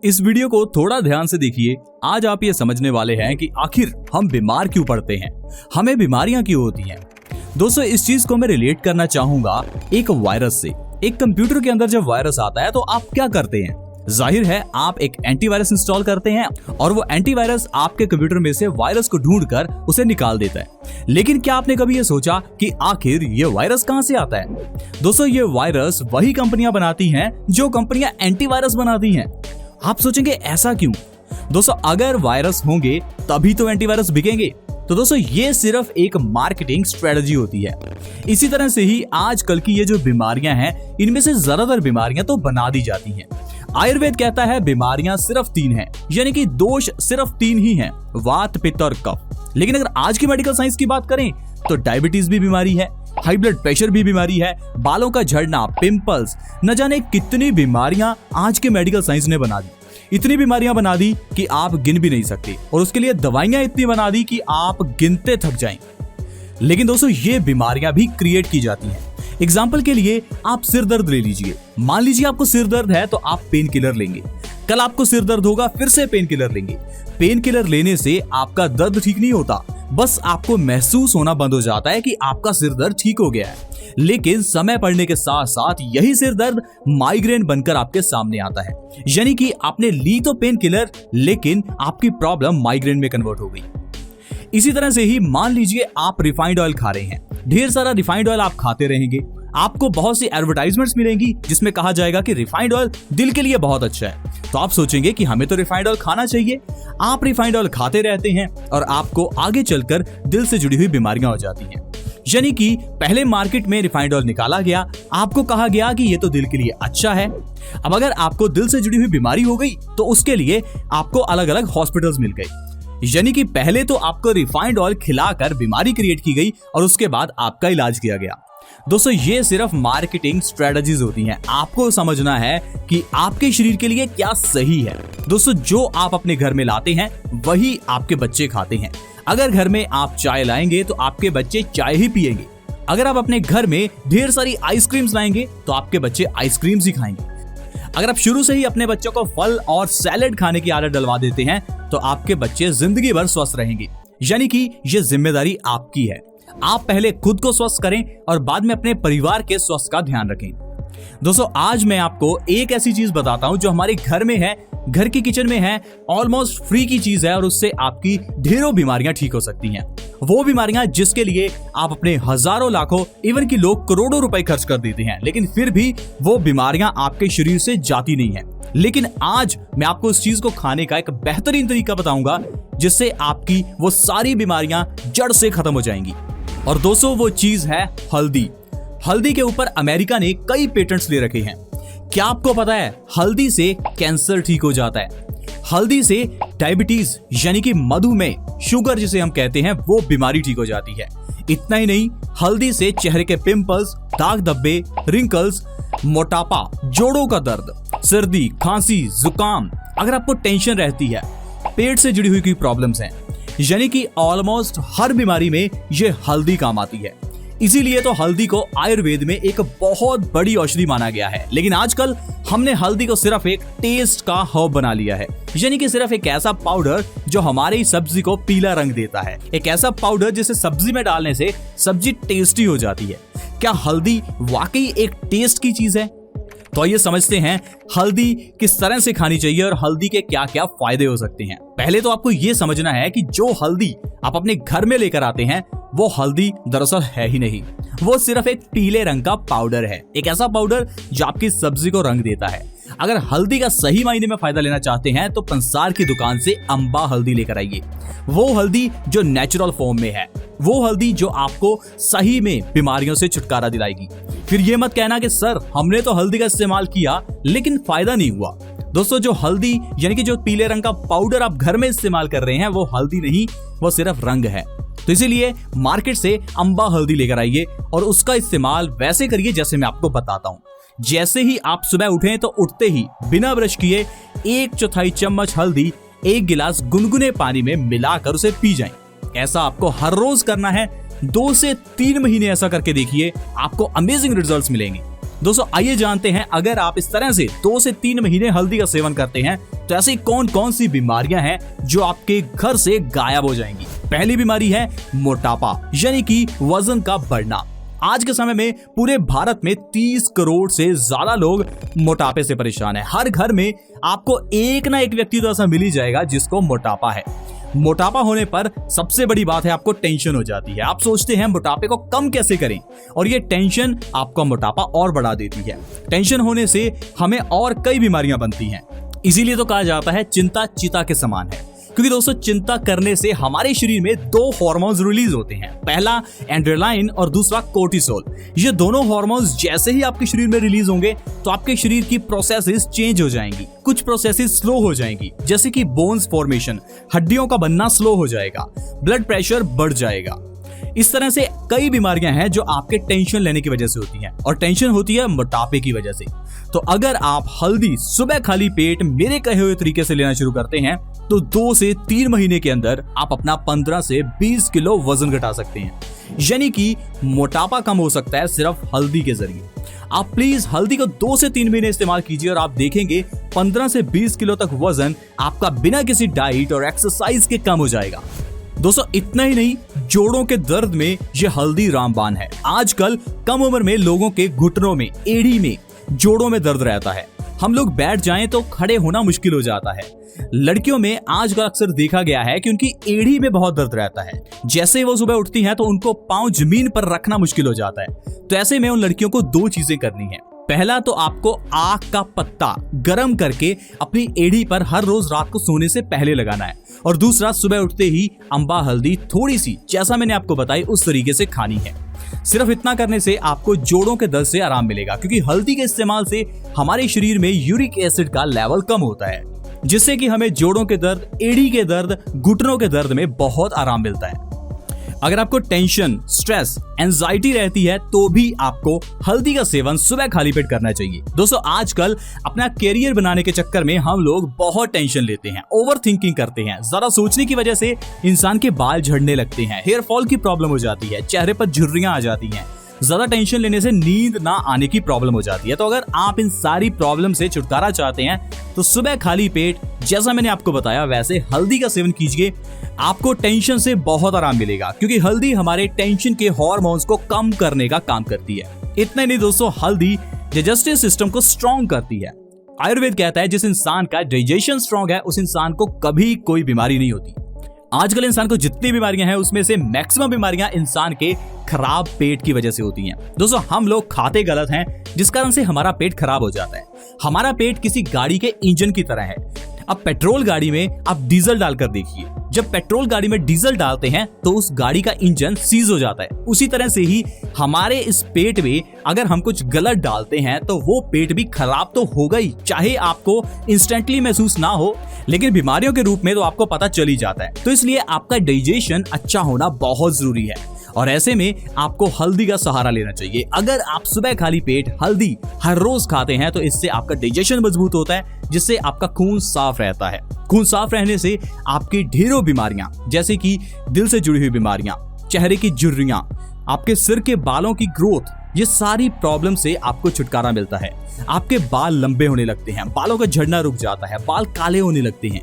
इस वीडियो को थोड़ा ध्यान से देखिए। आज आप ये समझने वाले हैं कि आखिर हम बीमार क्यों पड़ते हैं, हमें बीमारियां क्यों होती हैं। दोस्तों, इस चीज को मैं रिलेट करना चाहूंगा एक वायरस से। एक कंप्यूटर के अंदर जब वायरस आता है तो आप क्या करते हैं? जाहिर है आप एक एंटीवायरस इंस्टॉल करते हैं और वो एंटीवायरस आपके कंप्यूटर में से वायरस को ढूंढकर उसे निकाल देता है। लेकिन क्या आपने कभी ये सोचा कि आखिर ये वायरस कहां से आता है? दोस्तों, ये वायरस वही कंपनियां बनाती हैं जो कंपनियां एंटीवायरस बनाती हैं। आप सोचेंगे ऐसा क्यों? दोस्तों, अगर वायरस होंगे तभी तो एंटीवायरस बिकेंगे। तो दोस्तों, ये सिर्फ एक मार्केटिंग स्ट्रेटजी होती है। इसी तरह से ही आजकल की ये जो बीमारियां हैं, इनमें से ज्यादातर बीमारियां तो बना दी जाती हैं। आयुर्वेद कहता है बीमारियां सिर्फ 3 हैं, यानी कि दोष सिर्फ 3 ही हैं, वात, पित्त और कफ। लेकिन अगर आज की मेडिकल साइंस की बात करें तो डायबिटीज भी बीमारी है, हाई ब्लड प्रेशर भी बीमारी है, बालों का झड़ना, पिंपल्स, न जाने कितनी बीमारियां आज के मेडिकल साइंस ने बना दी। इतनी बीमारियां बना दी कि आप गिन भी नहीं सकते, और उसके लिए दवाइयां इतनी बना दी कि आप गिनते थक जाएं। लेकिन दोस्तों, ये बीमारियां भी क्रिएट की जाती हैं। एग्जाम्पल के लिए आप सिर दर्द ले लीजिए। मान लीजिए आपको सिर दर्द है तो आप पेन किलर लेंगे। कल आपको सिर दर्द होगा, फिर से पेन किलर लेंगे। पेन किलर लेने से आपका दर्द ठीक नहीं होता, बस आपको महसूस होना बंद हो जाता है कि आपका सिर दर्द ठीक हो गया है। लेकिन समय पड़ने के साथ साथ यही सिर दर्द माइग्रेन बनकर आपके सामने आता है। यानी कि आपने ली तो पेन किलर, लेकिन आपकी प्रॉब्लम माइग्रेन में कन्वर्ट हो गई। इसी तरह से ही मान लीजिए आप रिफाइंड ऑयल खा रहे हैं। ढेर सारा रिफाइंड ऑयल आप खाते रहेंगे, आपको बहुत सी एडवर्टाइजमेंट्स मिलेंगी जिसमें कहा जाएगा कि रिफाइंड ऑयल दिल के लिए बहुत अच्छा है। तो आप सोचेंगे कि हमें तो रिफाइंड ऑयल खाना चाहिए। आप रिफाइंड ऑयल खाते रहते हैं और आपको आगे चलकर दिल से जुड़ी हुई बीमारियां हो जाती हैं। यानी कि पहले मार्केट में रिफाइंड ऑयल निकाला गया, आपको कहा गया कि ये तो दिल के लिए अच्छा है। अब अगर आपको दिल से जुड़ी हुई बीमारी हो गई तो उसके लिए आपको अलग अलग हॉस्पिटल्स मिल गए। यानी कि पहले तो आपको रिफाइंड ऑयल खिलाकर बीमारी क्रिएट की गई और उसके बाद आपका इलाज किया गया। दोस्तों, ये सिर्फ मार्केटिंग स्ट्रेटजीज होती हैं। आपको समझना है कि आपके शरीर के लिए क्या सही है। दोस्तों, जो आप अपने घर में लाते हैं वही आपके बच्चे खाते हैं। अगर घर में आप चाय लाएंगे तो आपके बच्चे चाय ही पिएंगे। अगर आप अपने घर में ढेर सारी आइसक्रीम्स लाएंगे तो आपके बच्चे आइसक्रीम्स ही खाएंगे। अगर आप शुरू से ही अपने बच्चों को फल और सैलेड खाने की आदत डलवा देते हैं तो आपके बच्चे जिंदगी भर स्वस्थ रहेंगे। यानी कि ये जिम्मेदारी आपकी है। आप पहले खुद को स्वस्थ करें और बाद में अपने परिवार के स्वास्थ्य का ध्यान रखें। दोस्तों, आज मैं आपको एक ऐसी चीज बताता हूं जो हमारे घर में है, घर की किचन में है, ऑलमोस्ट फ्री की चीज है और उससे आपकी ढेरों बीमारियां ठीक हो सकती हैं। वो बीमारियां जिसके लिए आप अपने हजारों, लाखों, इवन कि लोग करोड़ों रुपए खर्च कर देते हैं, लेकिन फिर भी वो बीमारियां आपके शरीर से जाती नहीं है। लेकिन आज मैं आपको इस चीज को खाने का एक बेहतरीन तरीका बताऊंगा जिससे आपकी वो सारी बीमारियां जड़ से खत्म हो जाएंगी। और दोस्तों, वो चीज है हल्दी। हल्दी के ऊपर अमेरिका ने कई पेटेंट्स ले रखे हैं। क्या आपको पता है हल्दी से कैंसर ठीक हो जाता है? हल्दी से डायबिटीज यानी कि मधुमेह, शुगर जिसे हम कहते हैं, वो बीमारी ठीक हो जाती है। इतना ही नहीं, हल्दी से चेहरे के पिंपल्स, दाग धब्बे, रिंकल्स, मोटापा, जोड़ों का दर्द, सर्दी, खांसी, जुकाम, अगर आपको टेंशन रहती है, पेट से जुड़ी हुई कोई प्रॉब्लम्स हैं, यानी कि ऑलमोस्ट हर बीमारी में ये हल्दी काम आती है। इसीलिए तो हल्दी को आयुर्वेद में एक बहुत बड़ी औषधि माना गया है। लेकिन आजकल हमने हल्दी को सिर्फ एक टेस्ट का हर्ब बना लिया है, यानी कि सिर्फ एक ऐसा पाउडर जो हमारी सब्जी को पीला रंग देता है, एक ऐसा पाउडर जिसे सब्जी में डालने से सब्जी टेस्टी हो जाती है। क्या हल्दी वाकई एक टेस्ट की चीज है? तो आइए समझते हैं हल्दी किस तरह से खानी चाहिए और हल्दी के क्या क्या फायदे हो सकते हैं। पहले तो आपको यह समझना है कि जो हल्दी आप अपने घर में लेकर आते हैं वो हल्दी दरअसल है ही नहीं, वो सिर्फ एक पीले रंग का पाउडर है, एक ऐसा पाउडर जो आपकी सब्जी को रंग देता है। अगर हल्दी का सही मायने में फायदा लेना चाहते हैं तो पंसार की दुकान से अंबा हल्दी लेकर आइए। वो हल्दी जो नेचुरल फॉर्म में है, वो हल्दी जो आपको सही में बीमारियों से छुटकारा दिलाएगी। फिर ये मत कहना कि सर हमने तो हल्दी का इस्तेमाल किया लेकिन फायदा नहीं हुआ। दोस्तों, जो हल्दी यानी कि जो पीले रंग का पाउडर आप घर में इस्तेमाल कर रहे हैं वो हल्दी नहीं, वो सिर्फ रंग है। तो इसीलिए मार्केट से अंबा हल्दी लेकर आइए और उसका इस्तेमाल वैसे करिए जैसे मैं आपको बताता हूँ। जैसे ही आप सुबह उठें तो उठते ही बिना ब्रश किए 1/4 चम्मच हल्दी 1 गिलास गुनगुने पानी में मिलाकर उसे पी जाएं। ऐसा आपको हर रोज करना है। 2 से 3 महीने ऐसा करके देखिए, आपको अमेजिंग रिजल्ट्स मिलेंगे। दोस्तों आइए जानते हैं, अगर आप इस तरह से 2 से 3 महीने हल्दी का सेवन करते हैं तो ऐसी कौन कौन सी बीमारियां हैं जो आपके घर से गायब हो जाएंगी। पहली बीमारी है मोटापा, यानी कि वजन का बढ़ना। आज के समय में पूरे भारत में 30 करोड़ से ज्यादा लोग मोटापे से परेशान है। हर घर में आपको एक ना एक व्यक्ति तो ऐसा मिल ही जाएगा जिसको मोटापा है। मोटापा होने पर सबसे बड़ी बात है आपको टेंशन हो जाती है। आप सोचते हैं मोटापे को कम कैसे करें, और ये टेंशन आपका मोटापा और बढ़ा देती है। टेंशन होने से हमें और कई बीमारियां बनती हैं। इसीलिए तो कहा जाता है चिंता चीता के समान है, क्योंकि दोस्तों चिंता करने से हमारे शरीर में 2 हार्मोन्स रिलीज होते हैं। पहला एड्रेनालिन और दूसरा कोर्टिसोल। ये दोनों हार्मोन्स जैसे ही आपके शरीर में रिलीज होंगे तो आपके शरीर की प्रोसेसेस चेंज हो जाएंगी। कुछ प्रोसेसेस स्लो हो जाएंगी, जैसे कि बोन्स फॉर्मेशन, हड्डियों का बनना स्लो हो जाएगा, ब्लड प्रेशर बढ़ जाएगा। इस तरह से कई बीमारियां हैं जो आपके टेंशन लेने की वजह से होती हैं, और टेंशन होती है मोटापे की वजह से। तो अगर आप हल्दी सुबह खाली पेट मेरे कहे हुए तरीके से लेना शुरू करते हैं तो 2 से 3 महीने के अंदर आप अपना 15 से 20 किलो वजन घटा सकते हैं। यानी कि मोटापा कम हो सकता है सिर्फ हल्दी के जरिए। आप प्लीज हल्दी को 2 से 3 महीने इस्तेमाल कीजिए और आप देखेंगे 15 से 20 किलो तक वजन आपका बिना किसी डाइट और एक्सरसाइज के कम हो जाएगा। दोस्तों इतना ही नहीं, जोड़ों के दर्द में ये हल्दी रामबाण है। आजकल कम उम्र में लोगों के घुटनों में, एड़ी में, जोड़ों में दर्द रहता है। हम लोग बैठ जाएं तो खड़े होना मुश्किल हो जाता है। लड़कियों में आजकल अक्सर देखा गया है कि उनकी एड़ी में बहुत दर्द रहता है। जैसे ही वो सुबह उठती हैं तो उनको पांव जमीन पर रखना मुश्किल हो जाता है। तो ऐसे में उन लड़कियों को 2 चीजें करनी है। पहला तो आपको आक का पत्ता गर्म करके अपनी एड़ी पर हर रोज रात को सोने से पहले लगाना है, और दूसरा सुबह उठते ही अंबा हल्दी थोड़ी सी, जैसा मैंने आपको बताई उस तरीके से खानी है। सिर्फ इतना करने से आपको जोड़ों के दर्द से आराम मिलेगा, क्योंकि हल्दी के इस्तेमाल से हमारे शरीर में यूरिक एसिड का लेवल कम होता है, जिससे कि हमें जोड़ों के दर्द, एड़ी के दर्द, घुटनों के दर्द में बहुत आराम मिलता है। अगर आपको टेंशन, स्ट्रेस, एंजाइटी रहती है तो भी आपको हल्दी का सेवन सुबह खाली पेट करना चाहिए। दोस्तों आजकल अपना कैरियर बनाने के चक्कर में हम लोग बहुत टेंशन लेते हैं, ओवर थिंकिंग करते हैं। ज्यादा सोचने की वजह से इंसान के बाल झड़ने लगते हैं, हेयर फॉल की प्रॉब्लम हो जाती है, चेहरे पर झुर्रियां आ जाती हैं। ज्यादा टेंशन लेने से नींद ना आने की प्रॉब्लम हो जाती है। तो अगर आप इन सारी प्रॉब्लम से छुटकारा चाहते हैं तो सुबह खाली पेट, जैसा मैंने आपको बताया वैसे हल्दी का सेवन कीजिए। आपको टेंशन से बहुत आराम मिलेगा, क्योंकि हल्दी हमारे टेंशन के हार्मोन्स को कम करने का काम करती है। इतना नहीं दोस्तों, हल्दी डाइजेस्टिव सिस्टम को स्ट्रॉन्ग करती है। आयुर्वेद कहता है जिस इंसान का डाइजेशन स्ट्रॉन्ग है उस इंसान को कभी कोई बीमारी नहीं होती। आजकल इंसान को जितनी बीमारियां हैं उसमें से मैक्सिमम बीमारियां इंसान के खराब पेट की वजह से होती हैं। दोस्तों हम लोग खाते गलत हैं, जिस कारण से हमारा पेट खराब हो जाता है। हमारा पेट किसी गाड़ी के इंजन की तरह है। अब पेट्रोल गाड़ी में आप डीजल डालकर देखिए, जब पेट्रोल गाड़ी में डीजल डालते हैं तो उस गाड़ी का इंजन सीज हो जाता है। उसी तरह से ही हमारे इस पेट में अगर हम कुछ गलत डालते हैं तो वो पेट भी खराब तो होगा ही, चाहे आपको इंस्टेंटली महसूस ना हो, लेकिन बीमारियों के रूप में तो आपको पता चल ही जाता है। तो इसलिए आपका डाइजेशन अच्छा होना बहुत जरूरी है, और ऐसे में आपको हल्दी का सहारा लेना चाहिए। अगर आप सुबह खाली पेट हल्दी हर रोज खाते हैं तो इससे आपका डाइजेशन मजबूत होता है, जिससे आपका खून साफ रहता है। खून साफ रहने से आपकी ढेरों बीमारियां, जैसे कि दिल से जुड़ी हुई बीमारियां, चेहरे की झुर्रियां, आपके सिर के बालों की ग्रोथ, ये सारी प्रॉब्लम से आपको छुटकारा मिलता है। आपके बाल लंबे होने लगते हैं, बालों का झड़ना रुक जाता है, बाल काले होने लगते हैं।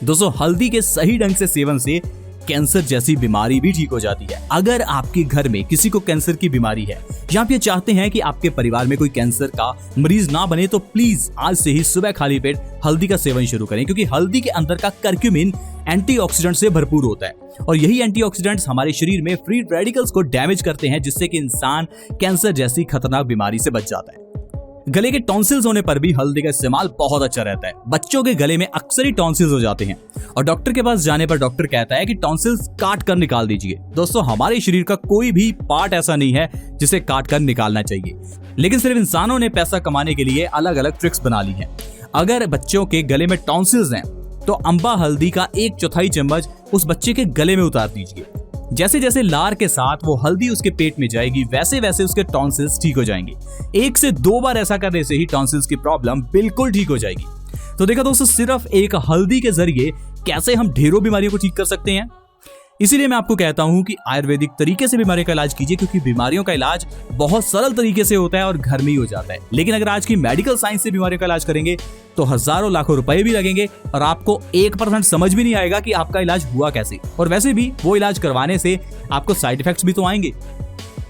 दोस्तों हल्दी के सही ढंग से सेवन से कैंसर जैसी बीमारी भी ठीक हो जाती है। अगर आपके घर में किसी को कैंसर की बीमारी है या आप ये चाहते हैं कि आपके परिवार में कोई कैंसर का मरीज ना बने, तो प्लीज आज से ही सुबह खाली पेट हल्दी का सेवन शुरू करें, क्योंकि हल्दी के अंदर का कर्क्यूमिन एंटीऑक्सीडेंट से भरपूर होता है, और यही एंटीऑक्सीडेंट्स हमारे शरीर में फ्री रेडिकल्स को डैमेज करते हैं, जिससे कि इंसान कैंसर जैसी खतरनाक बीमारी से बच जाता है। गले के टॉन्सिल्स होने पर भी हल्दी का इस्तेमाल बहुत अच्छा रहता है। बच्चों के गले में अक्सर ही टॉन्सिल्स हो जाते हैं, और डॉक्टर के पास जाने पर डॉक्टर कहता है कि टॉन्सिल्स काट कर निकाल दीजिए। दोस्तों हमारे शरीर का कोई भी पार्ट ऐसा नहीं है जिसे काट कर निकालना चाहिए, लेकिन सिर्फ इंसानों ने पैसा कमाने के लिए अलग अलग ट्रिक्स बना ली हैं। अगर बच्चों के गले में टॉन्सिल्स हैं तो अंबा हल्दी का 1/4 चम्मच उस बच्चे के गले में उतार दीजिए। जैसे जैसे लार के साथ वो हल्दी उसके पेट में जाएगी, वैसे वैसे उसके टॉन्सिल्स ठीक हो जाएंगे। 1 से 2 बार ऐसा करने से ही टॉन्सिल्स की प्रॉब्लम बिल्कुल ठीक हो जाएगी। तो देखा दोस्तों, सिर्फ एक हल्दी के जरिए कैसे हम ढेरों बीमारियों को ठीक कर सकते हैं। इसीलिए मैं आपको कहता हूं कि आयुर्वेदिक तरीके से बीमारियों का इलाज कीजिए, क्योंकि बीमारियों का इलाज बहुत सरल तरीके से होता है और घर में ही हो जाता है। लेकिन अगर आज की मेडिकल साइंस से बीमारियों का इलाज करेंगे तो हजारों लाखों रुपए भी लगेंगे और आपको 1% समझ भी नहीं आएगा कि आपका इलाज हुआ कैसे। और वैसे भी वो इलाज करवाने से आपको साइड इफेक्ट्स भी तो आएंगे।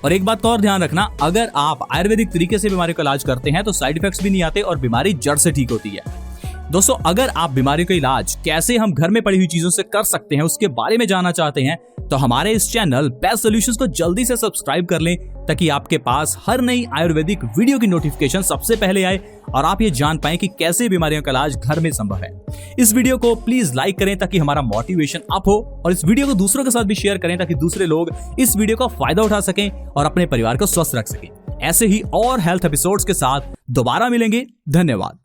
और एक बात का और ध्यान रखना, अगर आप आयुर्वेदिक तरीके से बीमारियों का इलाज करते हैं तो साइड इफेक्ट्स भी नहीं आते और बीमारी जड़ से ठीक होती है। दोस्तों, अगर आप बीमारियों का इलाज कैसे हम घर में पड़ी हुई चीजों से कर सकते हैं उसके बारे में जानना चाहते हैं तो हमारे इस चैनल बेस्ट सॉल्यूशंस को जल्दी से सब्सक्राइब कर लें, ताकि आपके पास हर नई आयुर्वेदिक वीडियो की नोटिफिकेशन सबसे पहले आए और आप ये जान पाएं कि कैसे बीमारियों का इलाज घर में संभव है। इस वीडियो को प्लीज लाइक करें ताकि हमारा मोटिवेशन अप हो, और इस वीडियो को दूसरों के साथ भी शेयर करें ताकि दूसरे लोग इस वीडियो का फायदा उठा सकें और अपने परिवार को स्वस्थ रख सकें। ऐसे ही और हेल्थ एपिसोड्स के साथ दोबारा मिलेंगे। धन्यवाद।